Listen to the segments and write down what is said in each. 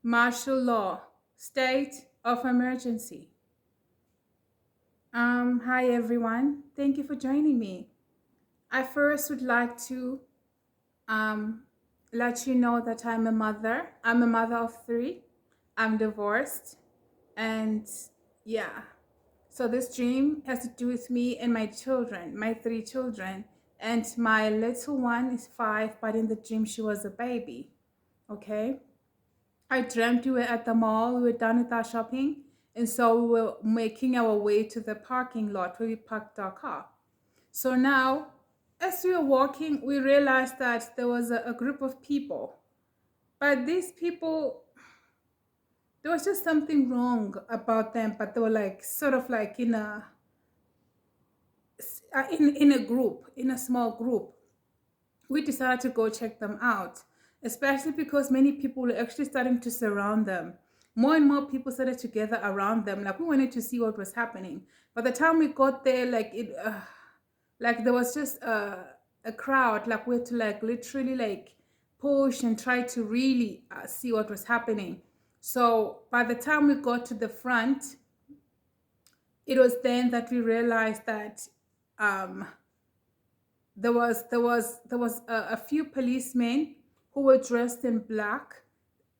martial law, state of emergency. Hi everyone. Thank you for joining me. I first would like to um, let you know that I'm a mother. I'm a mother of three. I'm divorced, and yeah. So this dream has to do with me and my children, my three children, and my little one is 5, but in the dream she was a baby. Okay. I dreamt we were at the mall, we were done with our shopping, and so we were making our way to the parking lot where we parked our car. So now, as we were walking, we realized that there was a group of people, but these people, there was just something wrong about them, but they were like sort of like in a group, in a small group. We decided to go check them out, especially because many people were actually starting to surround them. More and more people started to gather around them. Like we wanted to see what was happening. By the time we got there, like there was just a crowd. Like we had to like literally like push and try to really see what was happening. So by the time we got to the front, it was then that we realized that um, there was a few policemen who were dressed in black,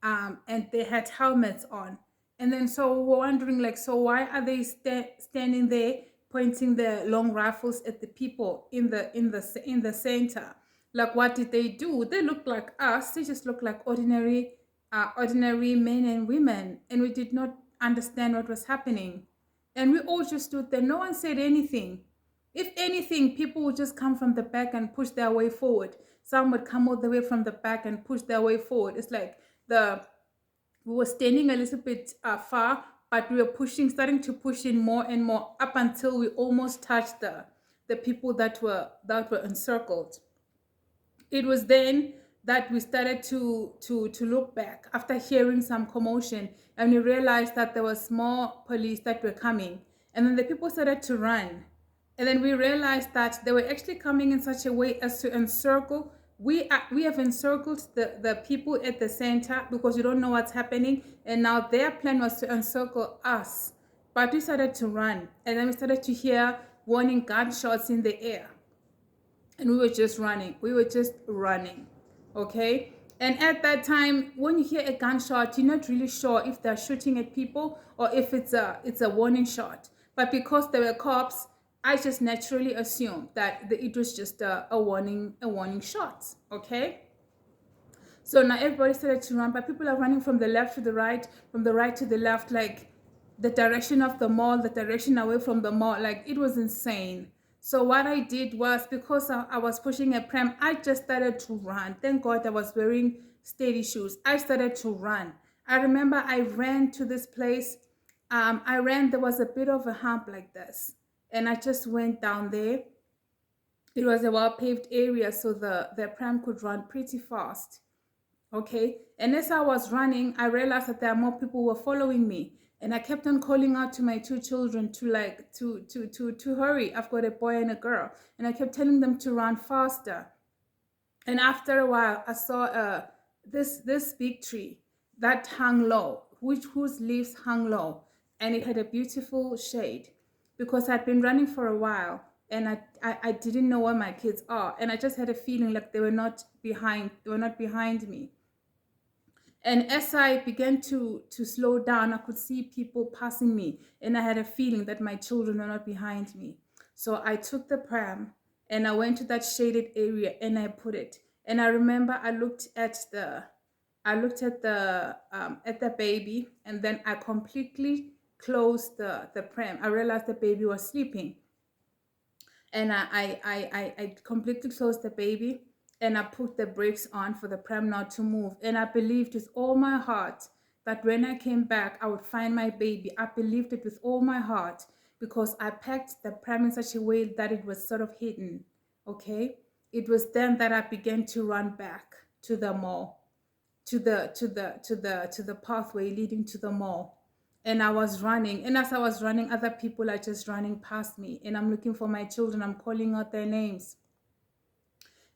and they had helmets on. And then so we were wondering, like, so why are they standing there pointing their long rifles at the people in the center? Like, what did they do? They looked like us. They just looked like ordinary men and women, and we did not understand what was happening. And we all just stood there. No one said anything. If anything, people would just come from the back and push their way forward. Some would come all the way from the back and push their way forward. It's like the we were standing a little bit far, but we were pushing, starting to push in more and more up until we almost touched the people that were encircled. It was then that we started to look back after hearing some commotion, and we realized that there was more police that were coming, and then the people started to run, and then we realized that they were actually coming in such a way as to encircle. We have encircled the people at the center because we don't know what's happening, and now their plan was to encircle us. But we started to run, and then we started to hear warning gunshots in the air, and we were just running. Okay. And at that time, when you hear a gunshot, you're not really sure if they're shooting at people or if it's a warning shot. But because there were cops, I just naturally assumed that it was just a warning shot. Okay. So now everybody started to run, but people are running from the left to the right, from the right to the left, like the direction of the mall, the direction away from the mall. Like it was insane. So what I did was, because I was pushing a pram, I just started to run. Thank God I was wearing steady shoes. I started to run. I remember I ran to this place. I ran, there was a bit of a hump like this. And I just went down there. It was a well-paved area, so the pram could run pretty fast. Okay. And as I was running, I realized that there are more people who were following me. And I kept on calling out to my two children to like to hurry. I've got a boy and a girl. And I kept telling them to run faster. And after a while, I saw this big tree that hung low, whose leaves hung low, and it had a beautiful shade. Because I'd been running for a while, and I didn't know where my kids are, and I just had a feeling like they were not behind me. And as I began to slow down, I could see people passing me, and I had a feeling that my children were not behind me. So I took the pram and I went to that shaded area and I put it. And I remember I looked at the baby, and then I completely closed the pram. I realized the baby was sleeping, and I completely closed the baby, and I put the brakes on for the pram not to move. And I believed with all my heart that when I came back, I would find my baby. I believed it with all my heart because I packed the pram in such a way that it was sort of hidden. Okay. It was then that I began to run back to the mall, to the pathway leading to the mall. And I was running, and as I was running, other people are just running past me, and I'm looking for my children. I'm calling out their names.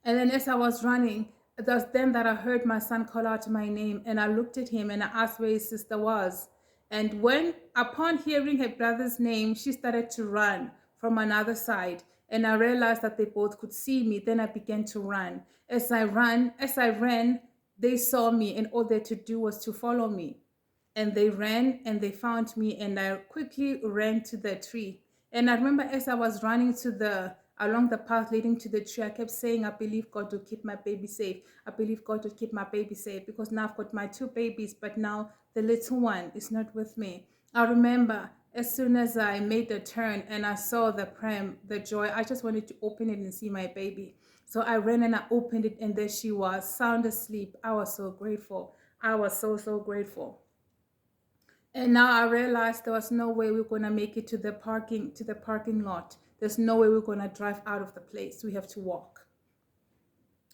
And then as I was running, It was then that I heard my son call out my name, and I looked at him and I asked where his sister was. And when, upon hearing her brother's name, she started to run from another side, and I realized that they both could see me. Then I began to run. As I ran, they saw me, and all they had to do was to follow me. And they ran and they found me, and I quickly ran to the tree. And I remember as I was running to the along the path leading to the tree, I kept saying, I believe God will keep my baby safe. I believe God will keep my baby safe, because now I've got my two babies, but now the little one is not with me. I remember as soon as I made the turn and I saw the pram, the joy, I just wanted to open it and see my baby. So I ran and I opened it, and there she was, sound asleep. I was so grateful. I was so grateful. And now I realized there was no way we are gonna make it to the parking lot. There's no way we're gonna drive out of the place. We have to walk.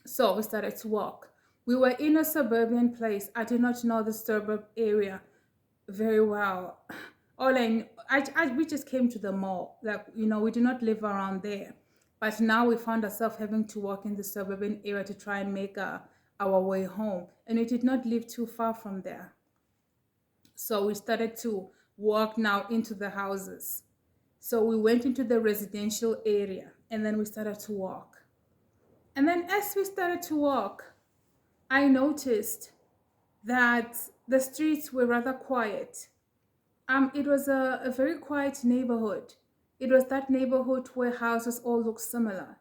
So we started to walk. We were in a suburban place. I did not know the suburb area very well. We just came to the mall. Like, we do not live around there. But now we found ourselves having to walk in the suburban area to try and make our way home. And we did not live too far from there. So we started to walk now into the houses. So we went into the residential area, and then we started to walk. And then as we started to walk, I noticed that the streets were rather quiet. It was a very quiet neighborhood. It was that neighborhood where houses all look similar.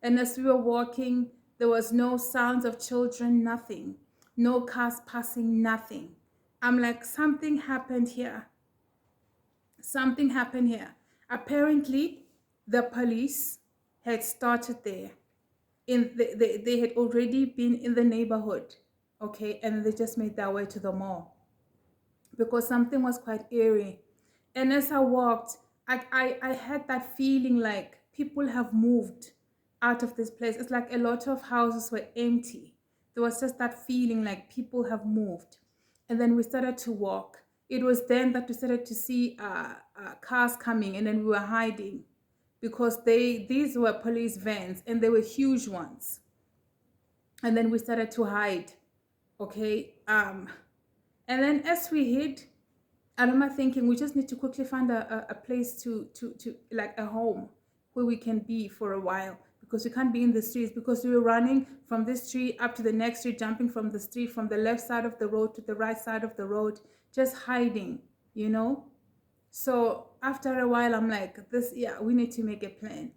And as we were walking, there was no sounds of children, nothing. No cars passing, nothing. I'm like, something happened here. Something happened here. Apparently, the police had started there. They had already been in the neighborhood, okay, and they just made their way to the mall because something was quite eerie. And as I walked, I had that feeling like people have moved out of this place. It's like a lot of houses were empty. There was just that feeling like people have moved. And then we started to walk. It was then that we started to see cars coming, and then we were hiding because these were police vans and they were huge ones. And then we started to hide, okay. And then as we hid, I remember thinking we just need to quickly find a place to like a home where we can be for a while, because we can't be in the streets, because we were running from this street up to the next street, jumping from the street from the left side of the road to the right side of the road, just hiding, you know. So after a while, I'm like, yeah, we need to make a plan.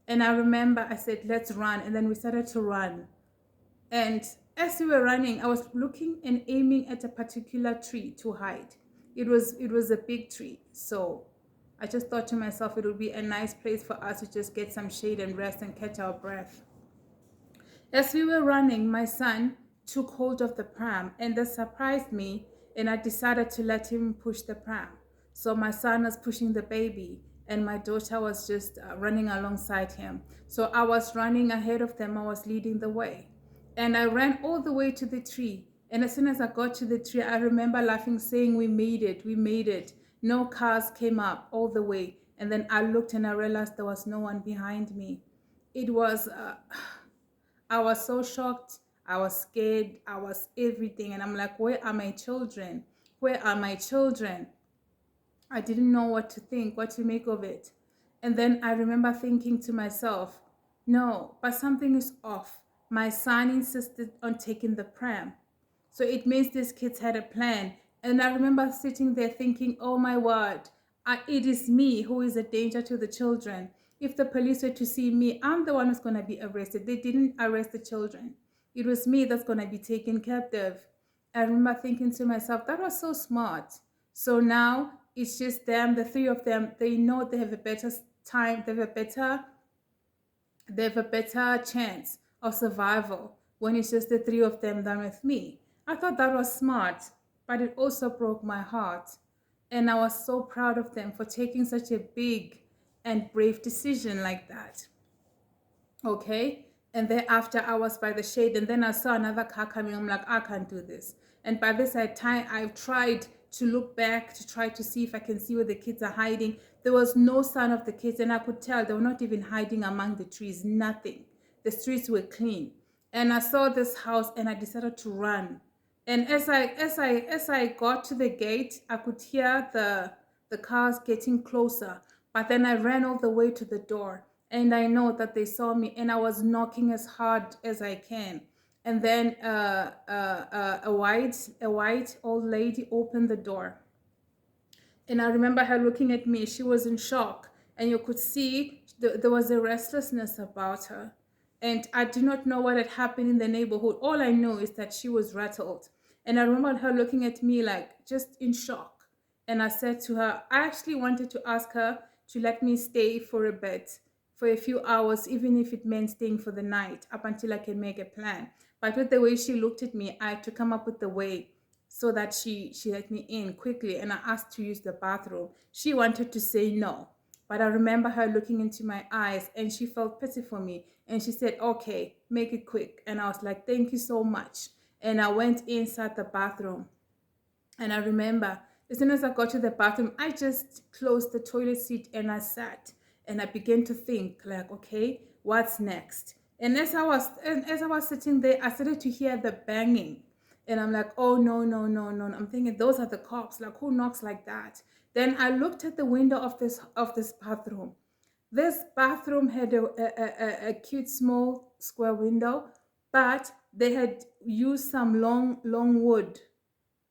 And I remember I said, let's run. And then we started to run. And as we were running, I was looking and aiming at a particular tree to hide. It was a big tree. So I just thought to myself, it would be a nice place for us to just get some shade and rest and catch our breath. As we were running, my son took hold of the pram, and that surprised me, and I decided to let him push the pram. So my son was pushing the baby, and my daughter was just running alongside him. So I was running ahead of them. I was leading the way. And I ran all the way to the tree. And as soon as I got to the tree, I remember laughing, saying, we made it, we made it. No cars came up all the way. And then I looked and I realized there was no one behind me. It was, I was so shocked. I was scared. I was everything. And I'm like, where are my children? Where are my children? I didn't know what to think, what to make of it. And then I remember thinking to myself, no, but something is off. My son insisted on taking the pram. So it means these kids had a plan. And I remember sitting there thinking, oh my word, it is me who is a danger to the children. If the police were to see me, I'm the one who's going to be arrested. They didn't arrest the children. It was me that's going to be taken captive. I remember thinking to myself, that was so smart. So now it's just them, the three of them. They know they have a better time. They have a better chance of survival when it's just the three of them than with me. I thought that was smart, but it also broke my heart. And I was so proud of them for taking such a big and brave decision like that. Okay? And thereafter, I was by the shade, and then I saw another car coming. I'm like, I can't do this. And by this time, I've tried to look back to try to see if I can see where the kids are hiding. There was no sign of the kids, and I could tell they were not even hiding among the trees, nothing. The streets were clean. and I saw this house and I decided to run. And as I got to the gate, I could hear the cars getting closer. But then I ran all the way to the door, and I know that they saw me, and I was knocking as hard as I can. And then a white old lady opened the door, and I remember her looking at me. She was in shock, and you could see there was a restlessness about her. And I do not know what had happened in the neighborhood. All I know is that she was rattled. And I remember her looking at me like just in shock. And I said to her, I actually wanted to ask her to let me stay for a bit, for a few hours, even if it meant staying for the night, up until I can make a plan. But with the way she looked at me, I had to come up with the way so that she let me in quickly, and I asked to use the bathroom. She wanted to say no, but I remember her looking into my eyes, and she felt pity for me, and she said, okay, make it quick. And I was like, thank you so much. And I went inside the bathroom, and I remember as soon as I got to the bathroom, I just closed the toilet seat and I sat, and I began to think like, okay, what's next? And as I was sitting there, I started to hear the banging. And I'm like, oh no, no, no, no. I'm thinking those are the cops. Like, who knocks like that? Then I looked at the window of this bathroom. This bathroom had a cute small square window, but they had used some long wood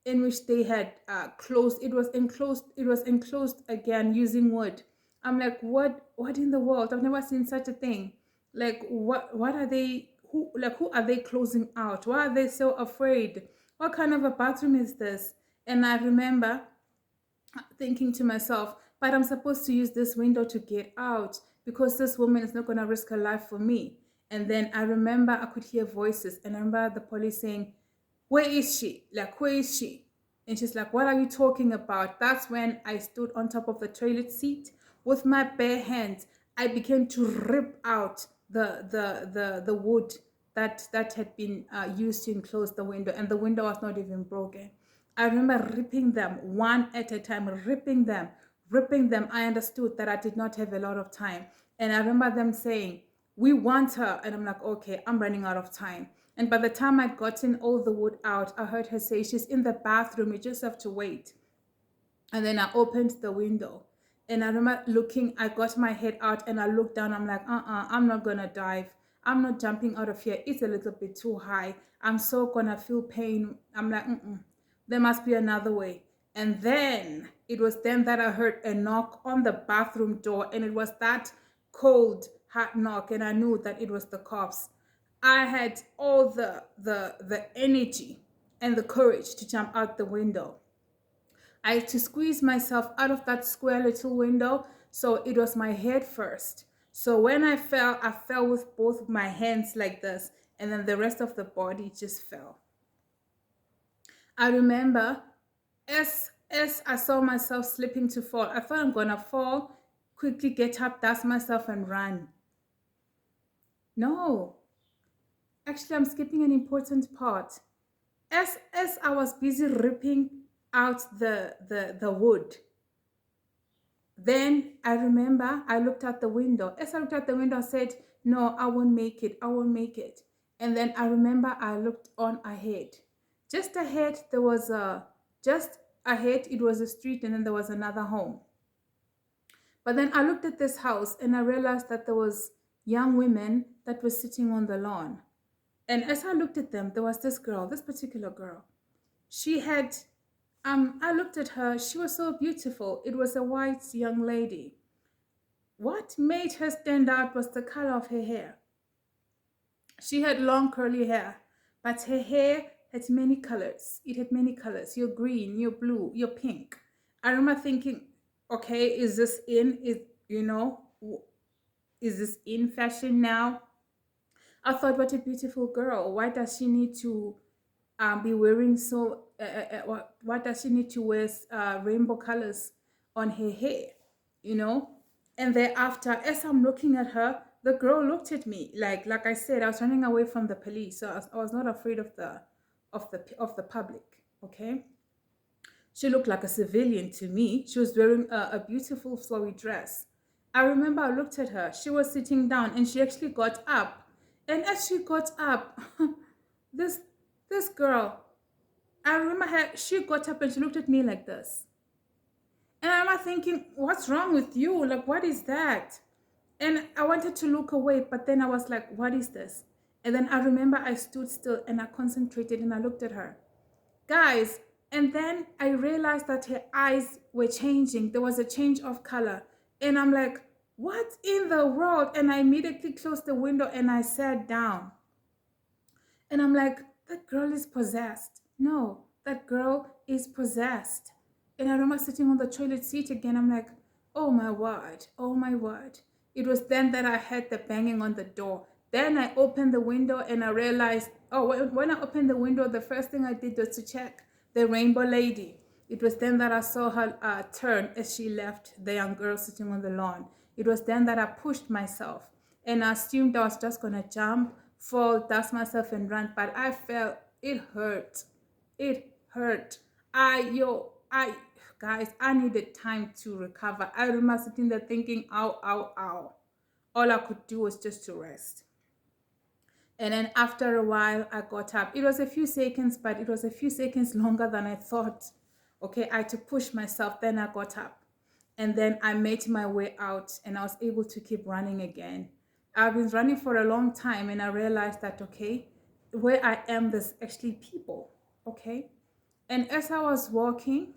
in which they had closed. It was enclosed again using wood. I'm like, what in the world? I've never seen such a thing. Like, what are they, who are they closing out? Why are they so afraid? What kind of a bathroom is this? And I remember thinking to myself, but I'm supposed to use this window to get out, because this woman is not going to risk her life for me. And then I remember I could hear voices, and I remember the police saying, where is she? Like, where is she? And she's like, what are you talking about? That's when I stood on top of the toilet seat with my bare hands. I began to rip out the wood that had been used to enclose the window, and the window was not even broken. I remember ripping them one at a time, ripping them, ripping them. I understood that I did not have a lot of time. And I remember them saying, we want her. And I'm like, okay, I'm running out of time. And by the time I'd gotten all the wood out, I heard her say, she's in the bathroom. You just have to wait. And then I opened the window. And I remember looking, I got my head out and I looked down. I'm like, I'm not going to dive. I'm not jumping out of here. It's a little bit too high. I'm so going to feel pain. I'm like, there must be another way. And then it was then that I heard a knock on the bathroom door. And it was that cold, hard knock. And I knew that it was the cops. I had all the energy and the courage to jump out the window. I had to squeeze myself out of that square little window. So it was my head first. So when I fell with both my hands like this, and then the rest of the body just fell. I remember as I saw myself slipping to fall, I thought I'm gonna fall, quickly get up, dust myself, and run. No, actually, I'm skipping an important part. As I was busy ripping out the wood, then I remember I looked out the window. As I looked out the window, I said, no, I won't make it. I won't make it. And then I remember I looked on ahead. Just ahead, just ahead, it was a street, and then there was another home. But then I looked at this house and I realized that there was young women that were sitting on the lawn. And as I looked at them, there was this girl, this particular girl. She had, I looked at her, she was so beautiful. It was a white young lady. What made her stand out was the color of her hair. She had long curly hair, but her hair had many colors. It had many colors. You're green, you're blue, you're pink. I remember thinking, okay, is this in? Is this in fashion now? I thought, what a beautiful girl. Why does she need to be wearing why does she need to wear rainbow colors on her hair? You know? And thereafter, as I'm looking at her, the girl looked at me like I said, I was running away from the police, so I was not afraid of the public. Okay, she looked like a civilian to me. She was wearing a beautiful flowy dress. I remember I looked at her. She was sitting down, and she actually got up, And as she got up, this this girl, I remember her, she got up and she looked at me like this. And I was thinking, what's wrong with you? Like, what is that? And I wanted to look away, but then I was like, what is this? And then I remember I stood still and I concentrated and I looked at her. Guys, and then I realized that her eyes were changing. There was a change of color. And I'm like, what in the world? And I immediately closed the window and I sat down. And I'm like, that girl is possessed. No, that girl is possessed. And I remember sitting on the toilet seat again. I'm like, oh my word, oh my word. It was then that I heard the banging on the door. Then I opened the window and I realized, oh, when I opened the window, the first thing I did was to check the rainbow lady. It was then that I saw her turn as she left the young girl sitting on the lawn. It was then that I pushed myself and I assumed I was just going to jump, fall, dust myself and run, but I felt it hurt. It hurt. Guys, I needed time to recover. I remember sitting there thinking, ow, ow, ow. All I could do was just to rest. And then after a while, I got up. It was a few seconds, but it was a few seconds longer than I thought. Okay, I had to push myself. Then I got up. And then I made my way out and I was able to keep running again. I've been running for a long time and I realized that, okay, where I am, there's actually people. Okay. And as I was walking,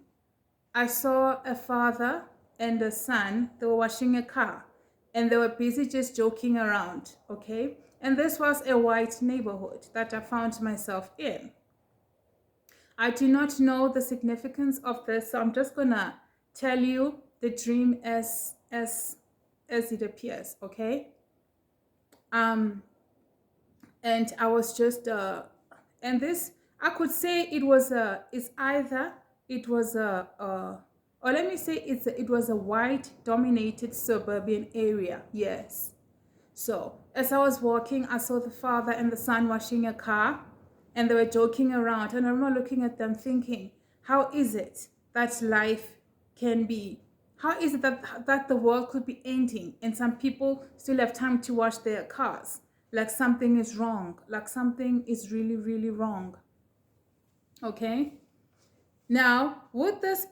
I saw a father and a son. They were washing a car and they were busy just joking around. Okay. And this was a white neighborhood that I found myself in. I do not know the significance of this, so I'm just gonna tell you the dream as it appears, okay? And I was just and this, I could say it was a, it's either it was or let me say it was a white dominated suburban area. Yes. So as I was walking, I saw the father and the son washing a car and they were joking around. And I remember looking at them thinking, how is it that life can be? How is it that the world could be ending and some people still have time to wash their cars? Like something is wrong. Like something is really, really wrong. Okay? Now, with these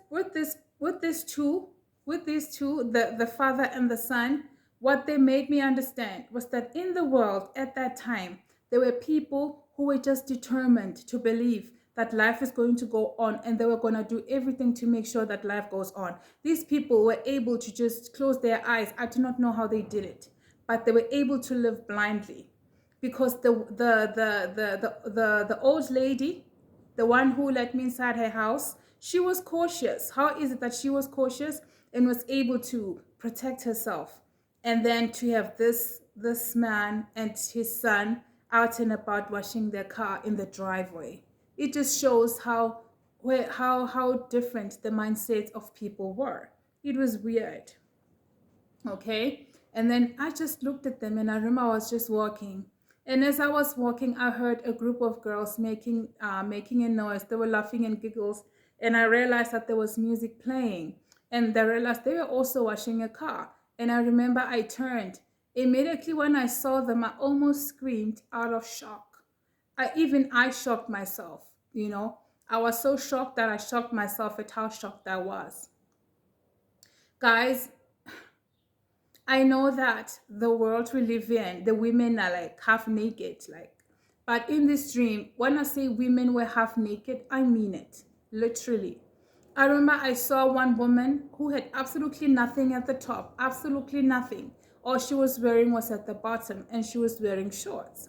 two, the father and the son, what they made me understand was that in the world at that time, there were people who were just determined to believe that life is going to go on and they were going to do everything to make sure that life goes on. These people were able to just close their eyes. I do not know how they did it, but they were able to live blindly because the old lady, the one who let me inside her house, she was cautious. How is it that she was cautious and was able to protect herself? And then to have this man and his son out and about washing their car in the driveway. It just shows how different the mindsets of people were. It was weird. Okay. And then I just looked at them and I remember I was just walking. And as I was walking, I heard a group of girls making a noise. They were laughing and giggles. And I realized that there was music playing. And I realized they were also washing a car. And I remember I turned. Immediately when I saw them, I almost screamed out of shock. I shocked myself, you know. I was so shocked that I shocked myself at how shocked I was. Guys, I know that the world we live in, the women are like half naked, like, but in this dream, when I say women were half naked, I mean it, literally. I remember I saw one woman who had absolutely nothing at the top, absolutely nothing. All she was wearing was at the bottom, and she was wearing shorts.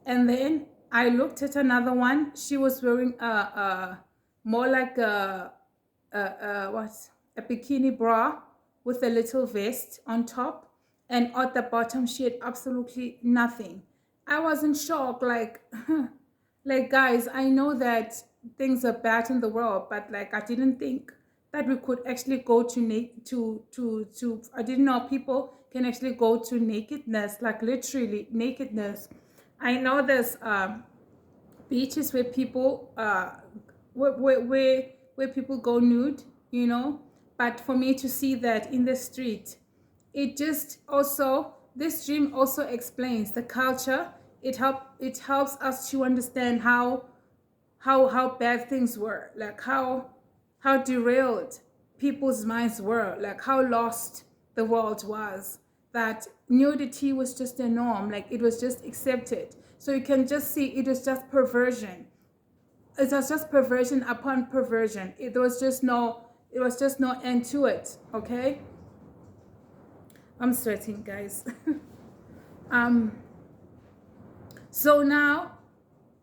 And then I looked at another one. She was wearing more like a bikini bra with a little vest on top, and at the bottom she had absolutely nothing. I was in shock, like like guys, I know that things are bad in the world, but like I didn't think that we could actually go to I didn't know people can actually go to nakedness, like literally nakedness. I know there's beaches where people where people go nude, you know, but for me to see that in the street, it just also, this dream also explains the culture it helps us to understand how bad things were, like how derailed people's minds were, like how lost the world was, that nudity was just a norm, like it was just accepted. So you can just see it was just perversion. It was just perversion upon perversion. It was just no end to it. Okay, I'm sweating, guys. um so now,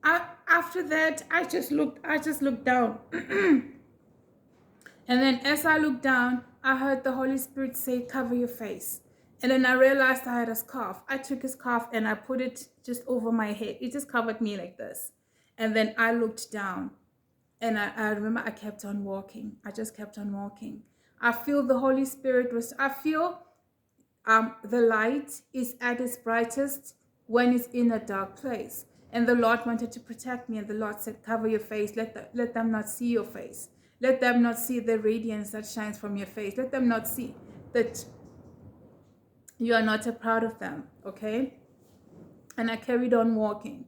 after that, I just looked down. And then as I looked down, I heard the Holy Spirit say, cover your face. And then I realized I had a scarf. I took a scarf and I put it just over my head. It just covered me like this. And then I looked down, and I remember I kept on walking. I just kept on walking. I feel the Holy Spirit I feel the light is at its brightest when it's in a dark place. And the Lord wanted to protect me. And the Lord said, cover your face. Let them not see your face. Let them not see the radiance that shines from your face. Let them not see that you are not proud of them. Okay? And I carried on walking.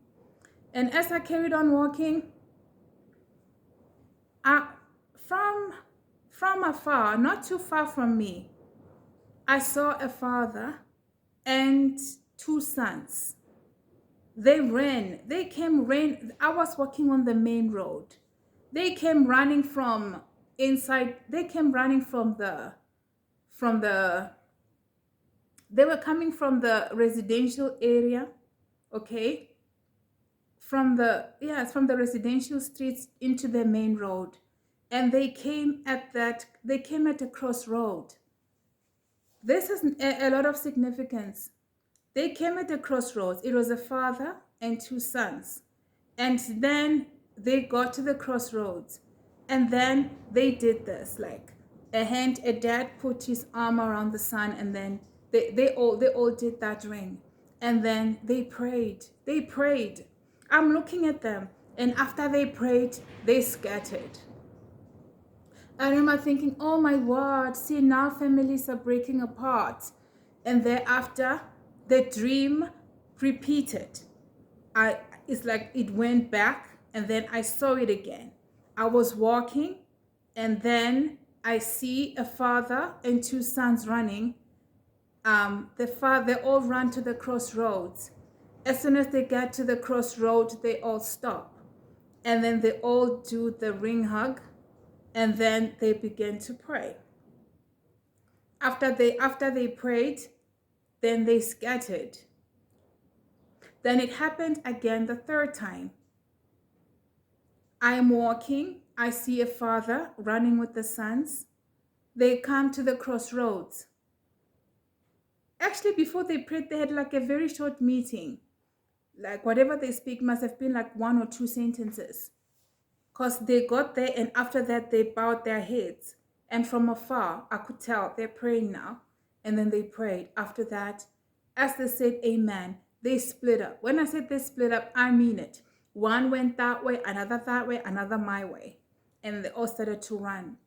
And as I carried on walking, from afar, not too far from me, I saw a father and two sons. They came ran. I was walking on the main road. They came running from inside. They came running they were coming from the residential area, okay? From the residential streets into the main road. And they came at a crossroad. This has a lot of significance. They came at a crossroads. It was a father and two sons. And then they got to the crossroads. And then they did this, like a dad put his arm around the son, and then they all did that ring. And then they prayed. They prayed. I'm looking at them. And after they prayed, they scattered. I remember thinking, oh my word, see, now families are breaking apart. And thereafter, the dream repeated. It's like it went back, and then I saw it again. I was walking, and then I see a father and two sons running. They all run to the crossroads. As soon as they get to the crossroad, they all stop. And then they all do the ring hug, and then they begin to pray. After they prayed, then they scattered. Then it happened again the third time. I am walking. I see a father running with the sons. They come to the crossroads. Actually, before they prayed, they had like a very short meeting. Like whatever they speak must have been like 1 or 2 sentences. Because they got there, and after that, they bowed their heads. And from afar, I could tell they're praying now. And then they prayed. After that, as they said amen, they split up. When I said they split up, I mean it. One went that way, another my way. And they all started to run.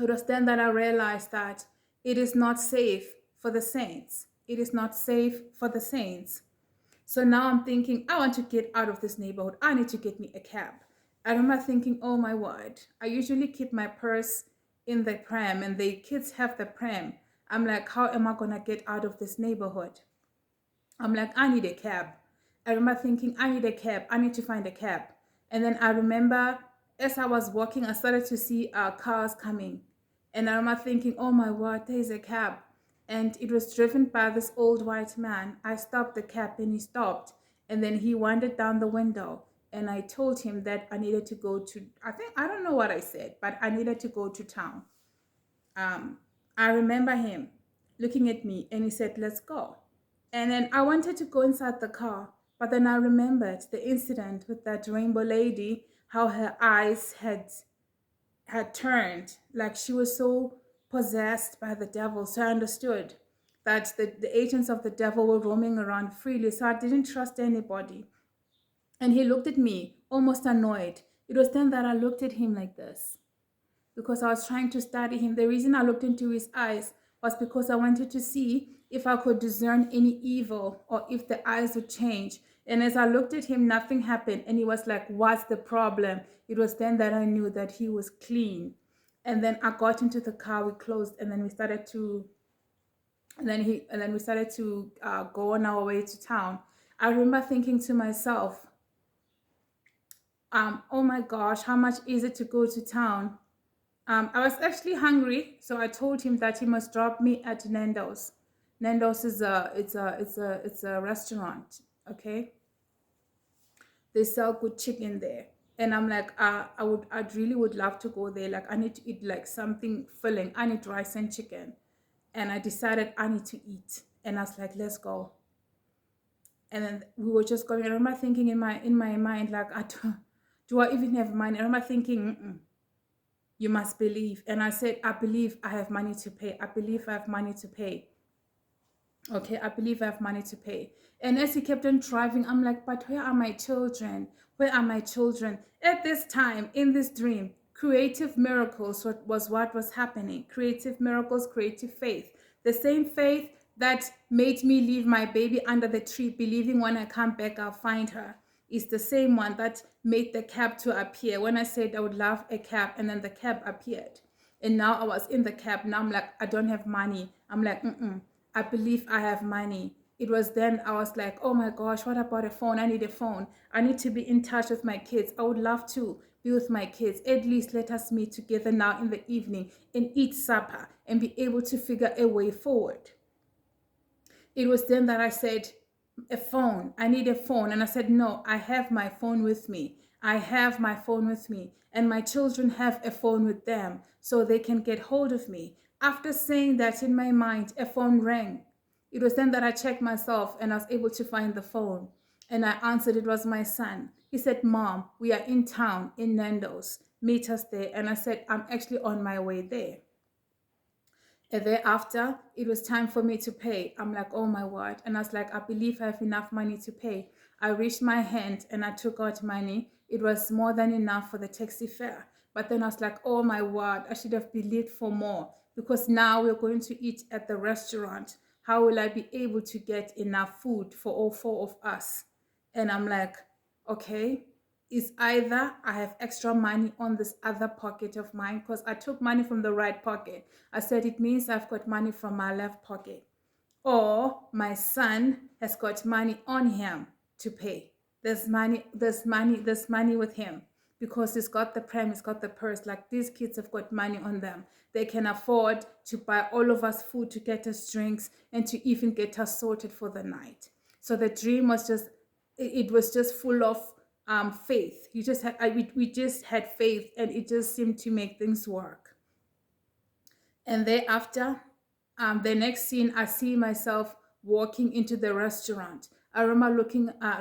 It was then that I realized that it is not safe for the saints. It is not safe for the saints. So now I'm thinking, I want to get out of this neighborhood. I need to get me a cab. I remember thinking, oh my word, I usually keep my purse in the pram, and the kids have the pram. I'm like, how am I going to get out of this neighborhood? I'm like, I need a cab. I remember thinking, I need a cab. I need to find a cab. And then I remember as I was walking, I started to see cars coming. And I remember thinking, oh my word, there's a cab. And it was driven by this old white man. I stopped the cab, and he stopped. And then he wandered down the window. And I told him that I needed to go to, I don't know what I said, but I needed to go to town. I remember him looking at me, and he said, let's go. And then I wanted to go inside the car, but then I remembered the incident with that rainbow lady, how her eyes had turned, like she was so possessed by the devil. So I understood that the agents of the devil were roaming around freely. So I didn't trust anybody. And he looked at me almost annoyed. It was then that I looked at him like this, because I was trying to study him. The reason I looked into his eyes was because I wanted to see if I could discern any evil, or if the eyes would change. And as I looked at him, nothing happened. And he was like, what's the problem? It was then that I knew that he was clean. And then I got into the car, we closed, and then we started to go on our way to town. I remember thinking to myself, oh my gosh, how much is it to go to town? I was actually hungry, so I told him that he must drop me at Nando's. Nando's is a restaurant. Okay, they sell good chicken there, and I'm like, I'd really would love to go there. Like, I need to eat like something filling. I need rice and chicken, and I decided I need to eat, and I was like, let's go. And then we were just going. I remember thinking in my mind, like, do I even have money? I remember thinking, you must believe. And I said, I believe I have money to pay. I believe I have money to pay. Okay, I believe I have money to pay. And as he kept on driving, I'm like, but where are my children? Where are my children? At this time, in this dream, creative miracles was what was happening. Creative miracles, creative faith. The same faith that made me leave my baby under the tree, believing when I come back, I'll find her, is the same one that made the cab to appear. When I said I would love a cab, and then the cab appeared. And now I was in the cab. Now I'm like, I don't have money. I'm like, I believe I have money. It was then I was like, oh my gosh, what about a phone? I need a phone. I need to be in touch with my kids. I would love to be with my kids. At least let us meet together now in the evening and eat supper and be able to figure a way forward. It was then that I said, a phone. I need a phone. And I said, no, I have my phone with me. I have my phone with me. And my children have a phone with them so they can get hold of me. After saying that in my mind, a phone rang. It was then that I checked myself and I was able to find the phone. And I answered, it was my son. He said, Mom, we are in town in Nando's. Meet us there. And I said, I'm actually on my way there. And thereafter, it was time for me to pay. I'm like, oh my word. And I was like, I believe I have enough money to pay. I reached my hand and I took out money. It was more than enough for the taxi fare. But then I was like, oh my word, I should have believed for more, because now we're going to eat at the restaurant. How will I be able to get enough food for all four of us? And I'm like, okay, is either I have extra money on this other pocket of mine, because I took money from the right pocket. I said it means I've got money from my left pocket. Or my son has got money on him to pay. There's money with him, because he's got the pram, he's got the purse. Like, these kids have got money on them. They can afford to buy all of us food, to get us drinks, and to even get us sorted for the night. So the dream was just, it was just full of faith. We just had faith, and it just seemed to make things work. And thereafter, the next scene, I see myself walking into the restaurant. I remember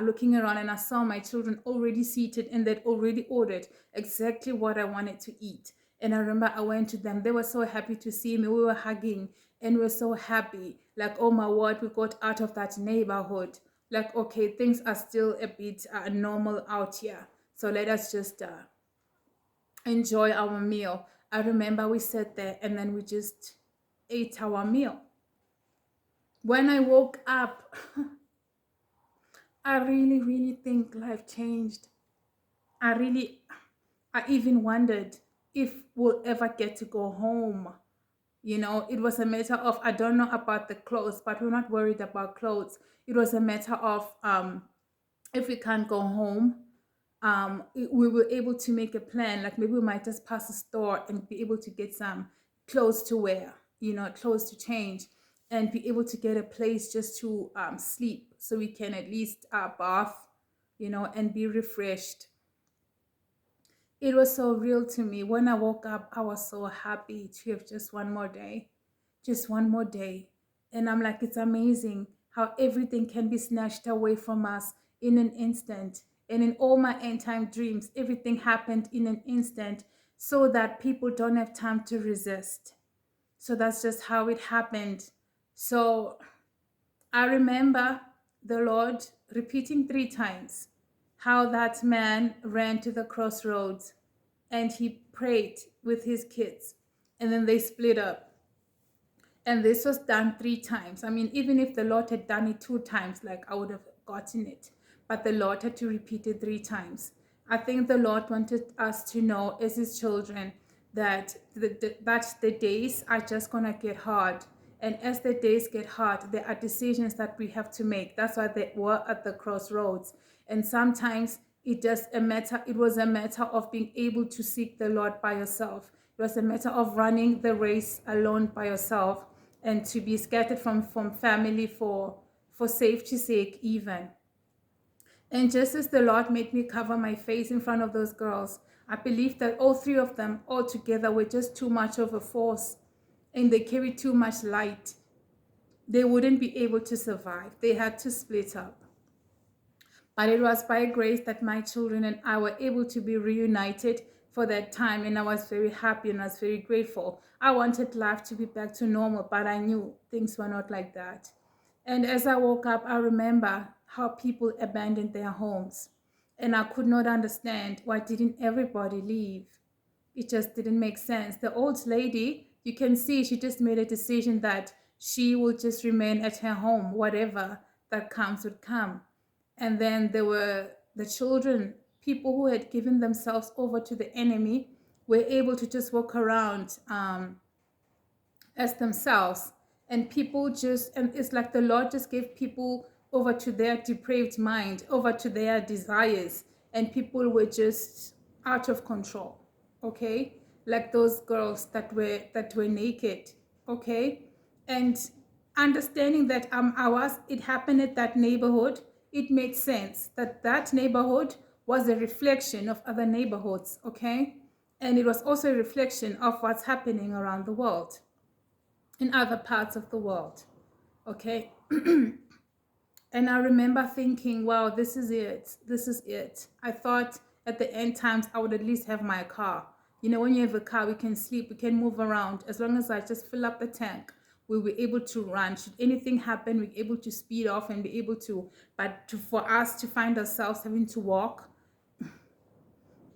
looking around, and I saw my children already seated, and they'd already ordered exactly what I wanted to eat. And I remember I went to them. They were so happy to see me. We were hugging, and we were so happy. Like, oh my word, we got out of that neighborhood. Like, okay, things are still a bit normal out here. So let us just enjoy our meal. I remember we sat there and then we just ate our meal. When I woke up, I really, really think life changed. I even wondered if we'll ever get to go home. It was a matter of, I don't know about the clothes, but we're not worried about clothes. It was a matter of, if we can't go home, we were able to make a plan. Like, maybe we might just pass a store and be able to get some clothes to wear, clothes to change, and be able to get a place just to sleep, so we can at least bath, and be refreshed. It was so real to me. When I woke up, I was so happy to have just one more day. Just one more day. And I'm like, it's amazing how everything can be snatched away from us in an instant. And in all my end time dreams, everything happened in an instant, so that people don't have time to resist. So that's just how it happened. So I remember the Lord repeating 3 times how that man ran to the crossroads and he prayed with his kids, and then they split up. And this was done 3 times. I mean, even if the Lord had done it 2 times, like, I would have gotten it. but the Lord had to repeat it 3 times. I think the Lord wanted us to know as his children that the days are just gonna get hard. And as the days get hard, there are decisions that we have to make. That's why they were at the crossroads. And sometimes it was a matter of being able to seek the Lord by yourself. It was a matter of running the race alone by yourself, and to be scattered from family for safety's sake even. And just as the Lord made me cover my face in front of those girls, I believe that all 3 of them all together were just too much of a force, and they carried too much light. They wouldn't be able to survive. They had to split up. But it was by grace that my children and I were able to be reunited for that time, and I was very happy and I was very grateful. I wanted life to be back to normal, but I knew things were not like that. And as I woke up, I remember how people abandoned their homes. And I could not understand, why didn't everybody leave? It just didn't make sense. The old lady, you can see she just made a decision that she will just remain at her home, whatever that comes would come. And then there were the children, people who had given themselves over to the enemy, were able to just walk around as themselves. And people just, and it's like the Lord just gave people over to their depraved mind, over to their desires, and people were just out of control. Okay, like those girls that were naked. Okay, and understanding that it happened at that neighborhood, it made sense that that neighborhood was a reflection of other neighborhoods. Okay, and it was also a reflection of what's happening around the world, in other parts of the world. Okay. And I remember thinking, wow, this is it. This is it. I thought at the end times I would at least have my car. You know, when you have a car, we can sleep, we can move around. As long as I just fill up the tank, we'll be able to run. Should anything happen, we're able to speed off and be able to. But for us to find ourselves having to walk,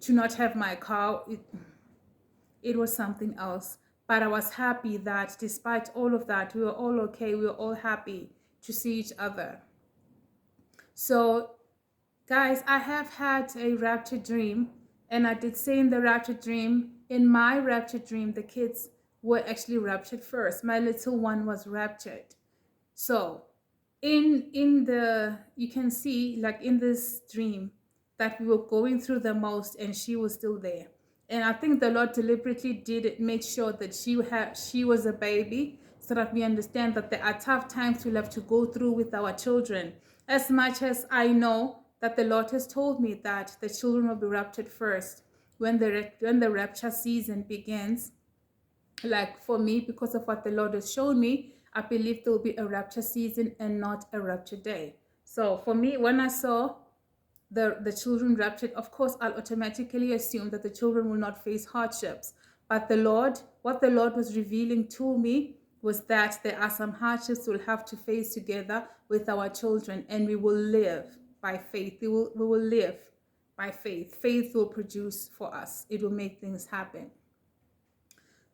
to not have my car, it was something else. But I was happy that despite all of that, we were all okay. We were all happy to see each other. So, guys, I have had a rapture dream, and I did say in the rapture dream, in my rapture dream, the kids were actually raptured first. My little one was raptured. So, in the, you can see, like in this dream, that we were going through the most, and she was still there. And I think the Lord deliberately did it, made sure that she was a baby, so that we understand that there are tough times we'll have to go through with our children. As much as I know that the Lord has told me that the children will be raptured first when the rapture season begins. Like for me, because of what the Lord has shown me, I believe there will be a rapture season and not a rapture day. So for me, when I saw the children raptured, of course, I'll automatically assume that the children will not face hardships. But what the Lord was revealing to me was that there are some hardships we'll have to face together with our children, and we will live by faith. We will live by faith. Faith will produce for us. It will make things happen.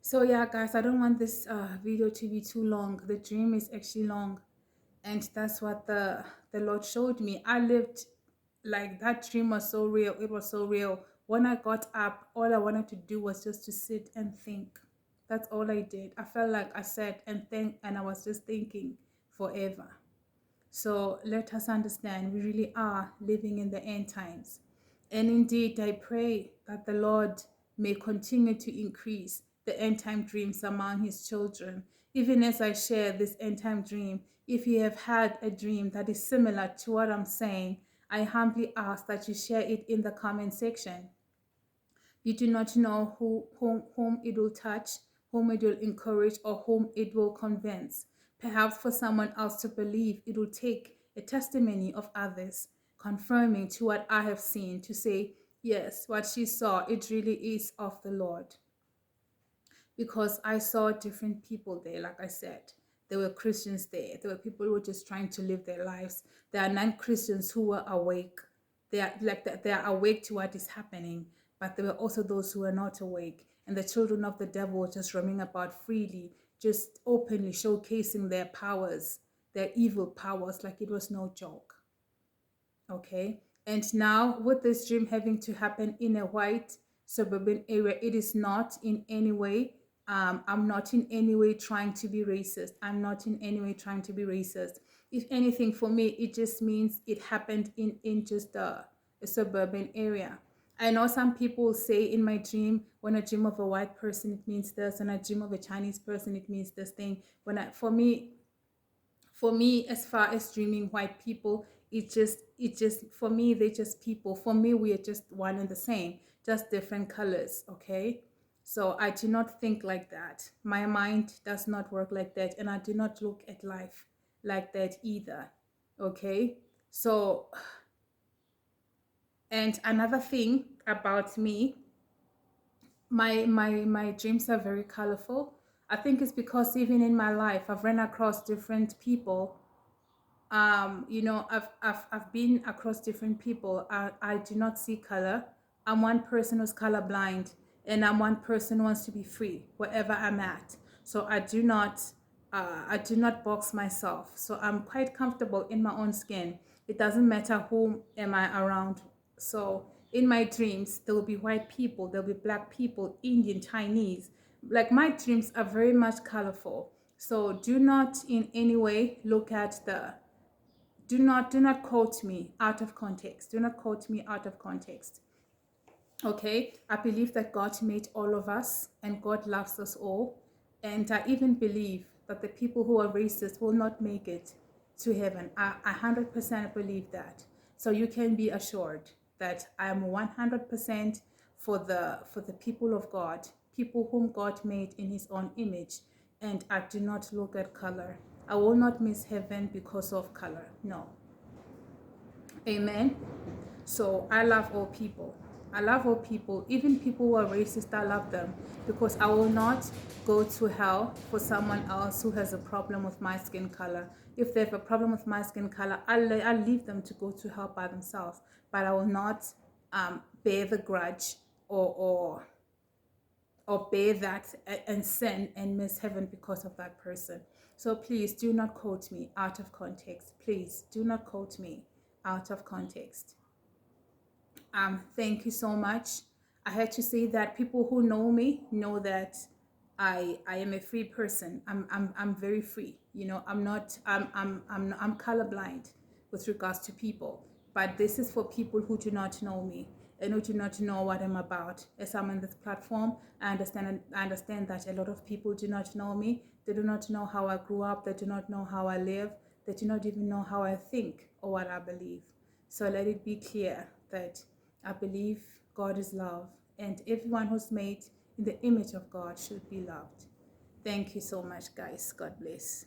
So yeah, guys, I don't want this video to be too long. The dream is actually long, and that's what the Lord showed me. I lived, like, that dream was so real. It was so real. When I got up, all I wanted to do was just to sit and think. That's all I did. I felt like I sat and think, and I was just thinking forever. So let us understand, we really are living in the end times. And indeed, I pray that the Lord may continue to increase the end time dreams among his children. Even as I share this end time dream, if you have had a dream that is similar to what I'm saying, I humbly ask that you share it in the comment section. You do not know whom it will touch, whom it will encourage, or whom it will convince. Perhaps for someone else to believe, it will take a testimony of others confirming to what I have seen, to say, yes, what she saw, it really is of the Lord. Because I saw different people there, like I said. There were Christians there. There were people who were just trying to live their lives. There are non-Christians who were awake. They are awake to what is happening, but there were also those who were not awake. And the children of the devil were just roaming about freely, just openly showcasing their powers, their evil powers, like it was no joke. Okay. And now, with this dream having to happen in a white suburban area, it is not in any way, I'm not in any way trying to be racist. I'm not in any way trying to be racist. If anything, for me, it just means it happened in just a suburban area. I know some people say in my dream, when I dream of a white person, it means this. When I dream of a Chinese person, it means this thing. For me, as far as dreaming white people, it just for me, they're just people. For me, we are just one and the same, just different colors. Okay, so I do not think like that. My mind does not work like that, and I do not look at life like that either. Okay, so, and another thing about me, my dreams are very colorful. I think it's because even in my life I've run across different people. I've been across different people. I do not see color. I'm one person who's colorblind, and I'm one person who wants to be free wherever I'm at. So I do not box myself. So I'm quite comfortable in my own skin. It doesn't matter who am I around. So in my dreams there will be white people, there'll be black people, Indian, Chinese. Like, my dreams are very much colorful. So do not in any way look at the do not quote me out of context. Do not quote me out of context. Okay, I believe that God made all of us and God loves us all. And I even believe that the people who are racist will not make it to heaven. I 100% believe that. So you can be assured that I am 100% for the people of God, people whom God made in his own image. And I do not look at color. I will not miss heaven because of color. No. Amen. So I love all people. I love all people, even people who are racist. I love them because I will not go to hell for someone else who has a problem with my skin color. If they have a problem with my skin color, I'll leave them to go to hell by themselves. But I will not bear the grudge or bear that and sin and miss heaven because of that person. So please do not quote me out of context. Please do not quote me out of context. Thank you so much. I had to say that people who know me know that I am a free person. I'm very free. I'm not I'm colorblind with regards to people. But this is for people who do not know me and who do not know what I'm about. As I'm on this platform, I understand that a lot of people do not know me. They do not know how I grew up. They do not know how I live. They do not even know how I think or what I believe. So let it be clear that I believe God is love, and everyone who's made in the image of God should be loved. Thank you so much, guys. God bless.